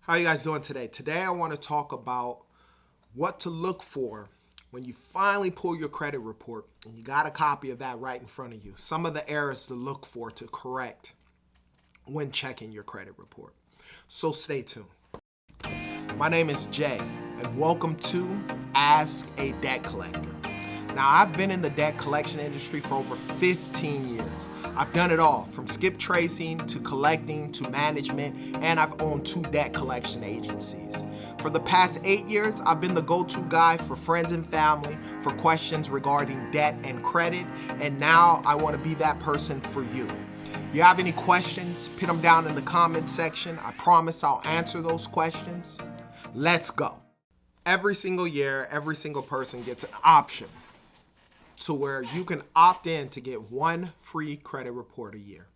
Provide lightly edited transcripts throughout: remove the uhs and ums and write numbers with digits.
How you guys doing today? Today I want to talk about what to look for when you finally pull your credit report and you got a copy of that right in front of you. Some of the errors to look for to correct when checking your credit report. So stay tuned. My name is Jay and welcome to Ask a Debt Collector. Now I've been in the debt collection industry for over 15 years. I've done it all, from skip tracing to collecting to management, and I've owned 2 debt collection agencies. For the past 8 years, I've been the go-to guy for friends and family for questions regarding debt and credit, and now I want to be that person for you. If you have any questions, put them down in the comment section. I promise I'll answer those questions. Let's go. Every single year, every single person gets an option to where you can opt in to get 1 free credit report a year.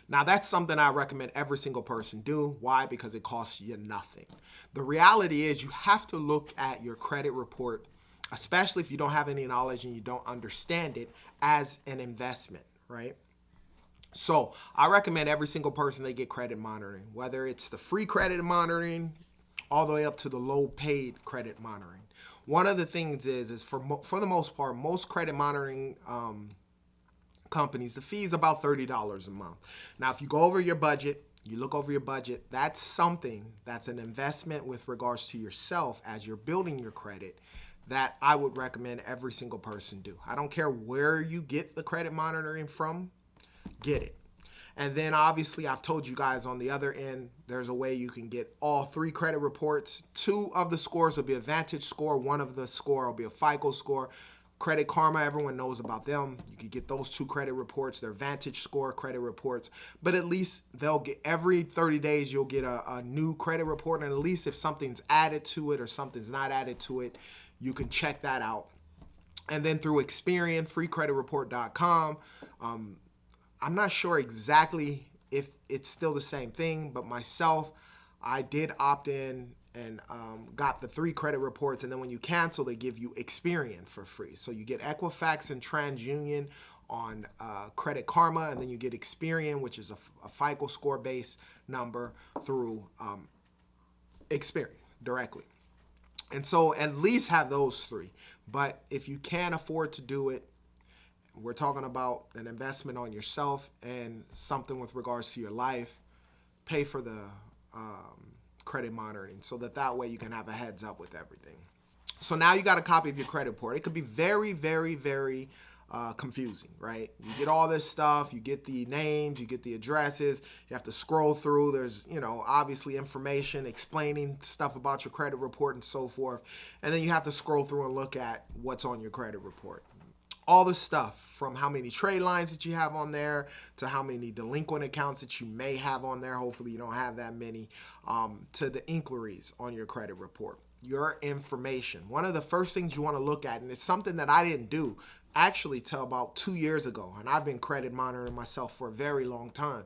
Now that's something I recommend every single person do. Why? Because it costs you nothing. The reality is you have to look at your credit report, especially if you don't have any knowledge and you don't understand it, as an investment, right? So I recommend every single person they get credit monitoring, whether it's the free credit monitoring all the way up to the low paid credit monitoring. One of the things is for the most part, most credit monitoring companies, the fee is about $30 a month. Now, if you go over your budget, you look over your budget, that's something that's an investment with regards to yourself as you're building your credit that I would recommend every single person do. I don't care where you get the credit monitoring from, get it. And then obviously I've told you guys on the other end, there's a way you can get all 3 credit reports. 2 of the scores will be a Vantage score. 1 of the score will be a FICO score. Credit Karma, everyone knows about them. You can get those 2 credit reports. They're Vantage score credit reports. But at least they'll get every 30 days, you'll get a new credit report. And at least if something's added to it or something's not added to it, you can check that out. And then through Experian, freecreditreport.com, I'm not sure exactly if it's still the same thing, but myself, I did opt in and got the 3 credit reports. And then when you cancel, they give you Experian for free. So you get Equifax and TransUnion on Credit Karma, and then you get Experian, which is a FICO score-based number, through Experian directly. And so at least have those 3. But if you can't afford to do it, we're talking about an investment on yourself and something with regards to your life. Pay for the credit monitoring so that way you can have a heads up with everything. So now you got a copy of your credit report. It could be very, very, very confusing, right? You get all this stuff, you get the names, you get the addresses, you have to scroll through. There's, obviously information explaining stuff about your credit report and so forth. And then you have to scroll through and look at what's on your credit report. All the stuff from how many trade lines that you have on there to how many delinquent accounts that you may have on there. Hopefully you don't have that many, to the inquiries on your credit report. Your information. One of the first things you want to look at, and it's something that I didn't do actually till about 2 years ago, and I've been credit monitoring myself for a very long time,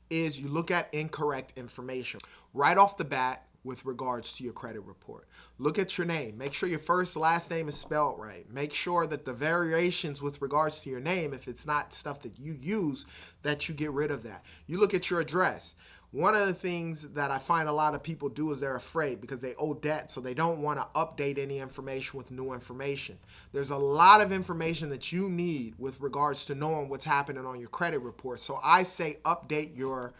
is you look at incorrect information. Right off the bat, with regards to your credit report. Look at your name. Make sure your first last name is spelled right. Make sure that the variations with regards to your name, if it's not stuff that you use, that you get rid of that. You look at your address. One of the things that I find a lot of people do is they're afraid because they owe debt, so they don't want to update any information with new information. There's a lot of information that you need with regards to knowing what's happening on your credit report. So I say update your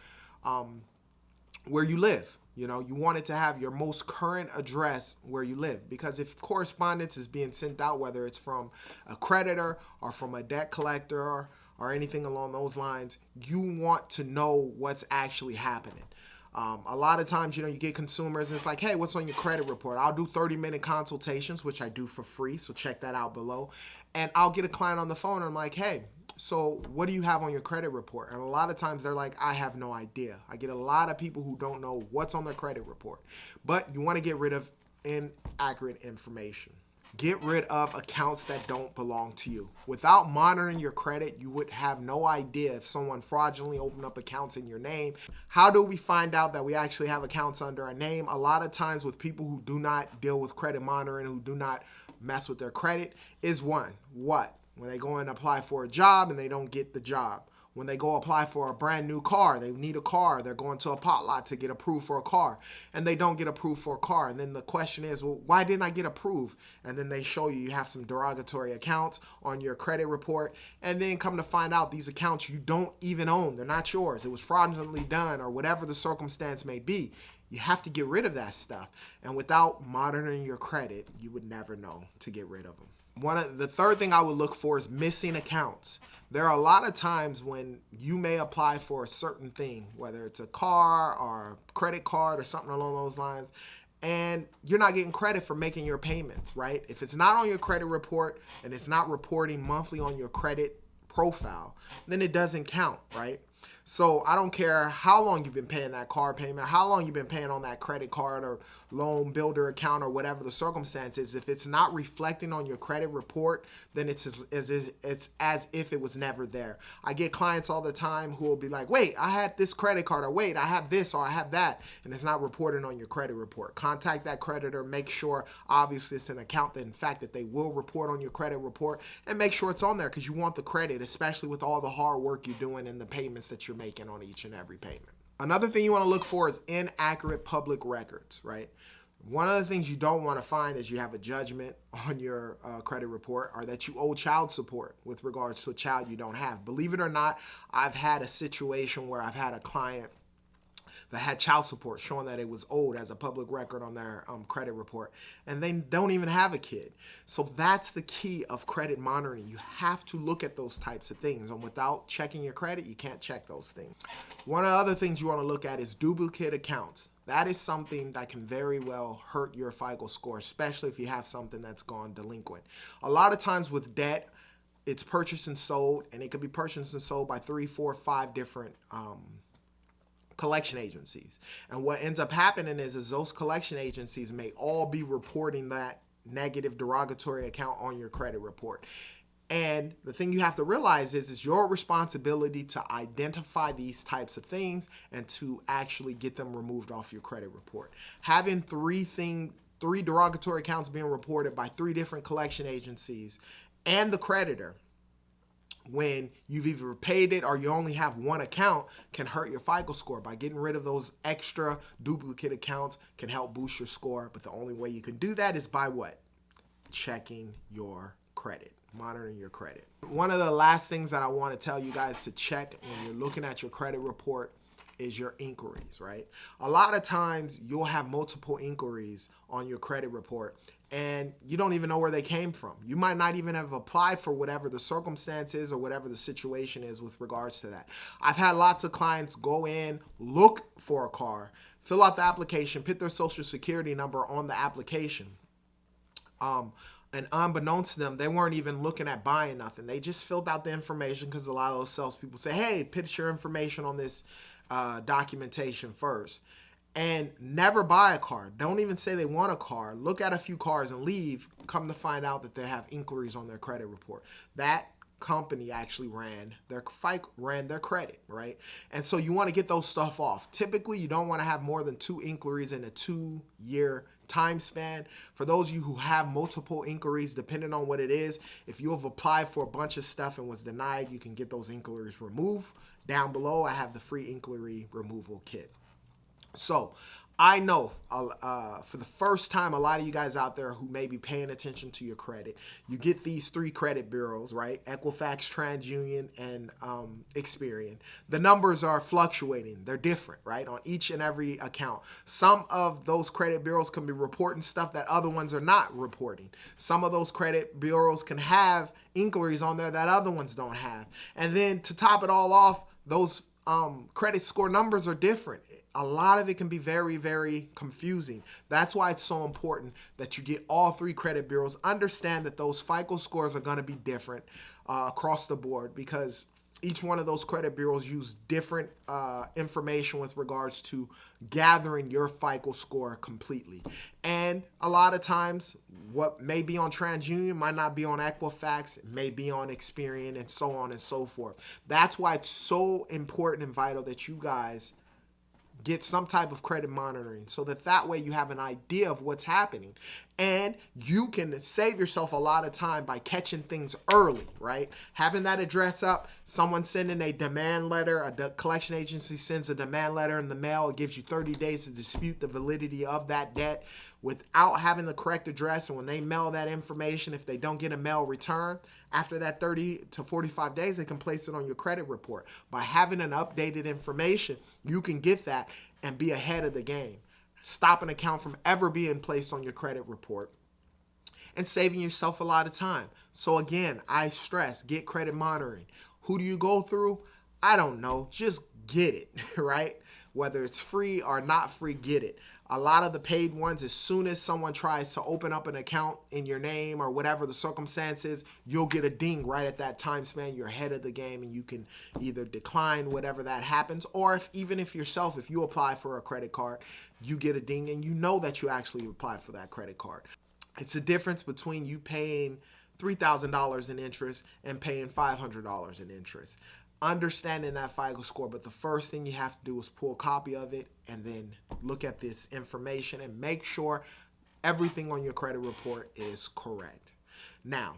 where you live. You want it to have your most current address where you live, because if correspondence is being sent out, whether it's from a creditor or from a debt collector or anything along those lines, you want to know what's actually happening. A lot of times, you get consumers, and it's like, hey, what's on your credit report? I'll do 30-minute consultations, which I do for free, so check that out below. And I'll get a client on the phone, and I'm like, hey, so what do you have on your credit report? And a lot of times they're like, I have no idea. I get a lot of people who don't know what's on their credit report. But you want to get rid of inaccurate information. Get rid of accounts that don't belong to you. Without monitoring your credit, you would have no idea if someone fraudulently opened up accounts in your name. How do we find out that we actually have accounts under our name? A lot of times with people who do not deal with credit monitoring, who do not mess with their credit, is what? When they go and apply for a job and they don't get the job. When they go apply for a brand new car, they need a car, they're going to a pot lot to get approved for a car, and they don't get approved for a car. And then the question is, well, why didn't I get approved? And then they show you have some derogatory accounts on your credit report, and then come to find out these accounts you don't even own. They're not yours. It was fraudulently done, or whatever the circumstance may be. You have to get rid of that stuff. And without monitoring your credit, you would never know to get rid of them. The third thing I would look for is missing accounts. There are a lot of times when you may apply for a certain thing, whether it's a car or a credit card or something along those lines, and you're not getting credit for making your payments, right? If it's not on your credit report and it's not reporting monthly on your credit profile, then it doesn't count, right? So I don't care how long you've been paying that car payment, how long you've been paying on that credit card or loan builder account or whatever the circumstance is. If it's not reflecting on your credit report, then it's as if it was never there. I get clients all the time who will be like, wait, I had this credit card, or wait, I have this or I have that, and it's not reported on your credit report. Contact that creditor, make sure obviously it's an account that in fact that they will report on your credit report, and make sure it's on there because you want the credit, especially with all the hard work you're doing and the payments that you're making on each and every payment. Another thing you want to look for is inaccurate public records, right? One of the things you don't want to find is you have a judgment on your credit report, or that you owe child support with regards to a child you don't have. Believe it or not, I've had a situation where I've had a client that had child support showing that it was owed as a public record on their credit report, and they don't even have a kid. So that's the key of credit monitoring. You have to look at those types of things, and without checking your credit, you can't check those things. One of the other things you want to look at is duplicate accounts. That is something that can very well hurt your FICO score, especially if you have something that's gone delinquent. A lot of times with debt, it's purchased and sold, and it could be purchased and sold by 3, 4, 5 different collection agencies. And what ends up happening is those collection agencies may all be reporting that negative derogatory account on your credit report. And the thing you have to realize is it's your responsibility to identify these types of things and to actually get them removed off your credit report. Having three derogatory accounts being reported by 3 different collection agencies and the creditor, when you've either paid it or you only have one account, can hurt your FICO score. By getting rid of those extra duplicate accounts can help boost your score. But the only way you can do that is by what? Checking your credit, monitoring your credit. One of the last things that I want to tell you guys to check when you're looking at your credit report is your inquiries, right? A lot of times you'll have multiple inquiries on your credit report and you don't even know where they came from. You might not even have applied for whatever the circumstance is or whatever the situation is with regards to that. I've had lots of clients go in, look for a car, fill out the application, put their social security number on the application. And unbeknownst to them, they weren't even looking at buying nothing. They just filled out the information because a lot of those salespeople say, hey, put your information on this documentation first. And never buy a car. Don't even say they want a car. Look at a few cars and leave. Come to find out that they have inquiries on their credit report. That company actually ran their credit, right? And so you want to get those stuff off. Typically, you don't want to have more than 2 inquiries in a 2-year time span. For those of you who have multiple inquiries, depending on what it is, if you have applied for a bunch of stuff and was denied, you can get those inquiries removed. Down below, I have the free inquiry removal kit. So I know for the first time, a lot of you guys out there who may be paying attention to your credit, you get these 3 credit bureaus, right? Equifax, TransUnion, and Experian. The numbers are fluctuating. They're different, right? On each and every account. Some of those credit bureaus can be reporting stuff that other ones are not reporting. Some of those credit bureaus can have inquiries on there that other ones don't have. And then to top it all off, those credit score numbers are different. A lot of it can be very, very confusing. That's why it's so important that you get all 3 credit bureaus. Understand that those FICO scores are going to be different across the board because each one of those credit bureaus use different information with regards to gathering your FICO score completely. And a lot of times, what may be on TransUnion might not be on Equifax, may be on Experian, and so on and so forth. That's why it's so important and vital that you guys Get some type of credit monitoring so that way you have an idea of what's happening. And you can save yourself a lot of time by catching things early, right? Having that address up, someone sending a demand letter, a collection agency sends a demand letter in the mail. It gives you 30 days to dispute the validity of that debt without having the correct address. And when they mail that information, if they don't get a mail return, after that 30 to 45 days, they can place it on your credit report. By having an updated information, you can get that and be ahead of the game. Stop an account from ever being placed on your credit report and saving yourself a lot of time. So again, I stress, get credit monitoring. Who do you go through? I don't know. Just get it, right? Whether it's free or not free, get it. A lot of the paid ones, as soon as someone tries to open up an account in your name or whatever the circumstances, you'll get a ding right at that time span. You're ahead of the game and you can either decline whatever that happens, or even if you apply for a credit card, you get a ding and you know that you actually applied for that credit card. It's a difference between you paying $3,000 in interest and paying $500 in interest. Understanding that FICO score, but the first thing you have to do is pull a copy of it and then look at this information and make sure everything on your credit report is correct. Now,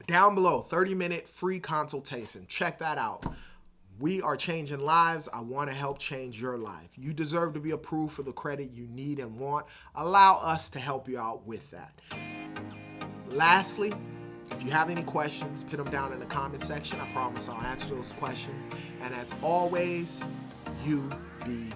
down below, 30-minute free consultation. Check that out. We are changing lives. I want to help change your life. You deserve to be approved for the credit you need and want. Allow us to help you out with that. Lastly, if you have any questions, put them down in the comment section. I promise I'll answer those questions. And as always, you be